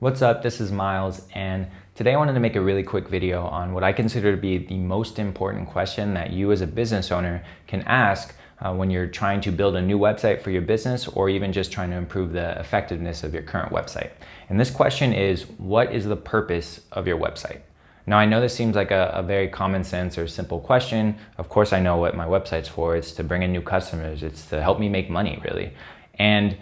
What's up? This is Miles, and today I wanted to make a really quick video on what I consider to be the most important question that you as a business owner can ask when you're trying to build a new website for your business or even just trying to improve the effectiveness of your current website. And this question is, what is the purpose of your website? Now, I know this seems like a very common sense or simple question. Of course, I know what my website's for. It's to bring in new customers. It's to help me make money, really. And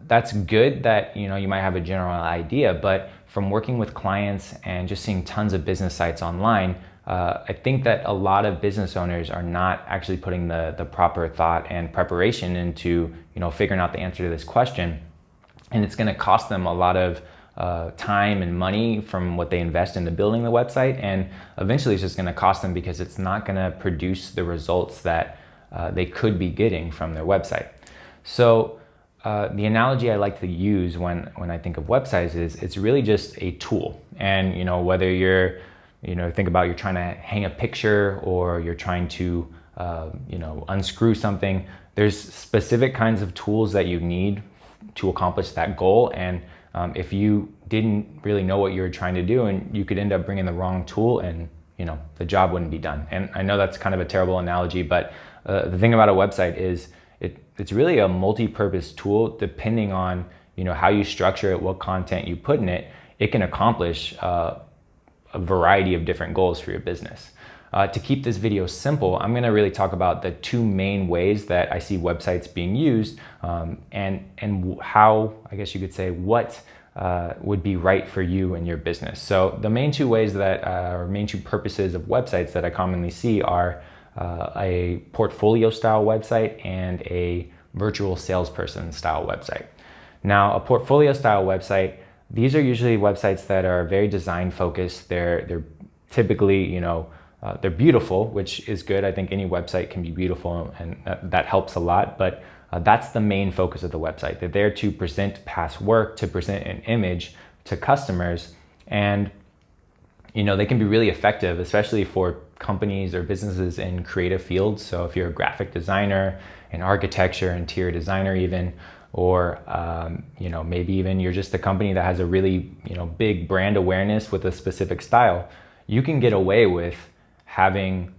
that's good that you might have a general idea, but from working with clients and just seeing tons of business sites online, I think that a lot of business owners are not actually putting the proper thought and preparation into figuring out the answer to this question, and it's going to cost them a lot of time and money from what they invest into building the website, and eventually it's just going to cost them because it's not going to produce the results that they could be getting from their website. So the analogy I like to use when I think of websites is it's really just a tool. And whether you're think about you're trying to hang a picture or you're trying to unscrew something, there's specific kinds of tools that you need to accomplish that goal. And if you didn't really know what you were trying to do, and you could end up bringing the wrong tool, and the job wouldn't be done. And I know that's kind of a terrible analogy, but the thing about a website is it's really a multi-purpose tool. Depending on how you structure it, what content you put in it, it can accomplish a variety of different goals for your business. To keep this video simple, I'm going to really talk about the two main ways that I see websites being used, and how, I guess you could say, what would be right for you and your business. So the main two ways that, or main two purposes of websites that I commonly see are a portfolio style website and a virtual salesperson style website. Now, a portfolio style website, these are usually websites that are very design focused. They're typically, they're beautiful, which is good. I think any website can be beautiful, and that helps a lot, but that's the main focus of the website. They're there to present past work, to present an image to customers, and they can be really effective, especially for companies or businesses in creative fields. So if you're a graphic designer, an architecture, interior designer even, or maybe even you're just a company that has a really big brand awareness with a specific style, you can get away with having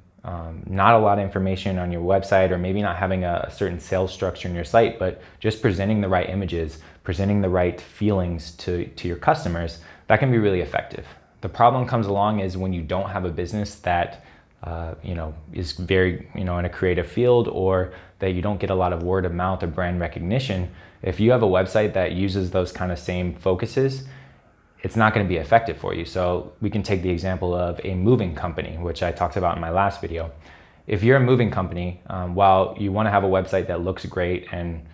not a lot of information on your website, or maybe not having a certain sales structure in your site, but just presenting the right images, presenting the right feelings to your customers. That can be really effective. The problem comes along is when you don't have a business that is very in a creative field, or that you don't get a lot of word of mouth or brand recognition. If you have a website that uses those kind of same focuses, it's not going to be effective for you. So we can take the example of a moving company, which I talked about in my last video. If you're a moving company, while you want to have a website that looks great and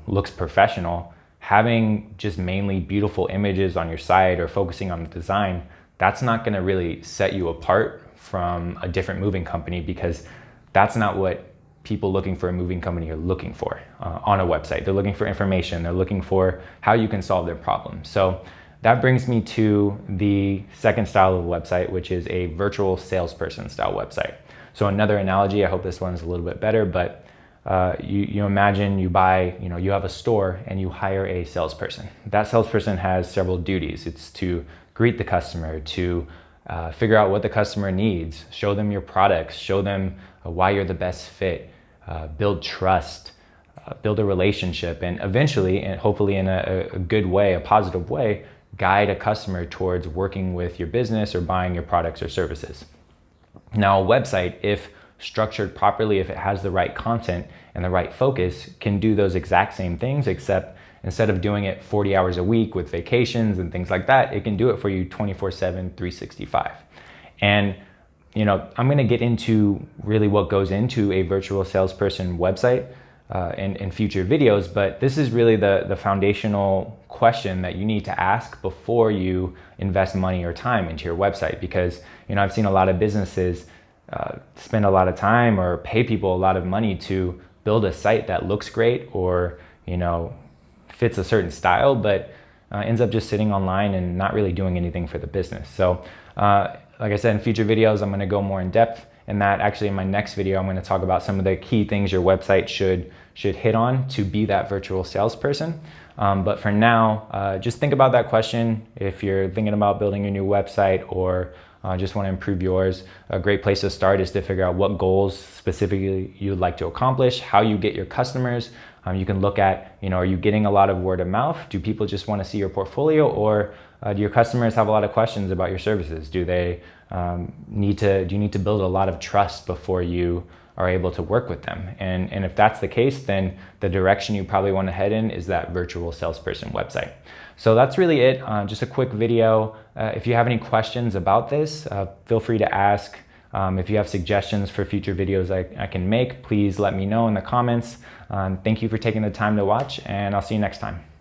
looks professional, having just mainly beautiful images on your site or focusing on the design, that's not going to really set you apart from a different moving company, because that's not what people looking for a moving company are looking for on a website. They're looking for information. They're looking for how you can solve their problem. So that brings me to the second style of website, which is a virtual salesperson style website. So another analogy, I hope this one's a little bit better, but you imagine you buy, you have a store and you hire a salesperson. That salesperson has several duties. It's to greet the customer, to figure out what the customer needs, show them your products, show them why you're the best fit, build trust, build a relationship, and eventually, and hopefully in a good way, a positive way, guide a customer towards working with your business or buying your products or services. Now, a website, if structured properly, if it has the right content and the right focus, can do those exact same things, except instead of doing it 40 hours a week with vacations and things like that, it can do it for you 24/7, 365. And I'm going to get into really what goes into a virtual salesperson website in future videos, but this is really the foundational question that you need to ask before you invest money or time into your website. Because I've seen a lot of businesses spend a lot of time or pay people a lot of money to build a site that looks great or fits a certain style, but ends up just sitting online and not really doing anything for the business. So like I said, in future videos, I'm going to go more in depth and that actually in my next video, I'm going to talk about some of the key things your website should hit on to be that virtual salesperson. But for now, just think about that question. If you're thinking about building a new website or just want to improve yours, a great place to start is to figure out what goals specifically you'd like to accomplish, how you get your customers. You can look at, are you getting a lot of word of mouth? Do people just want to see your portfolio, or do your customers have a lot of questions about your services? Do you need to build a lot of trust before you are able to work with them? And if that's the case, then the direction you probably want to head in is that virtual salesperson website. So that's really it. Just a quick video. If you have any questions about this, feel free to ask. If you have suggestions for future videos I can make, please let me know in the comments. Thank you for taking the time to watch, and I'll see you next time.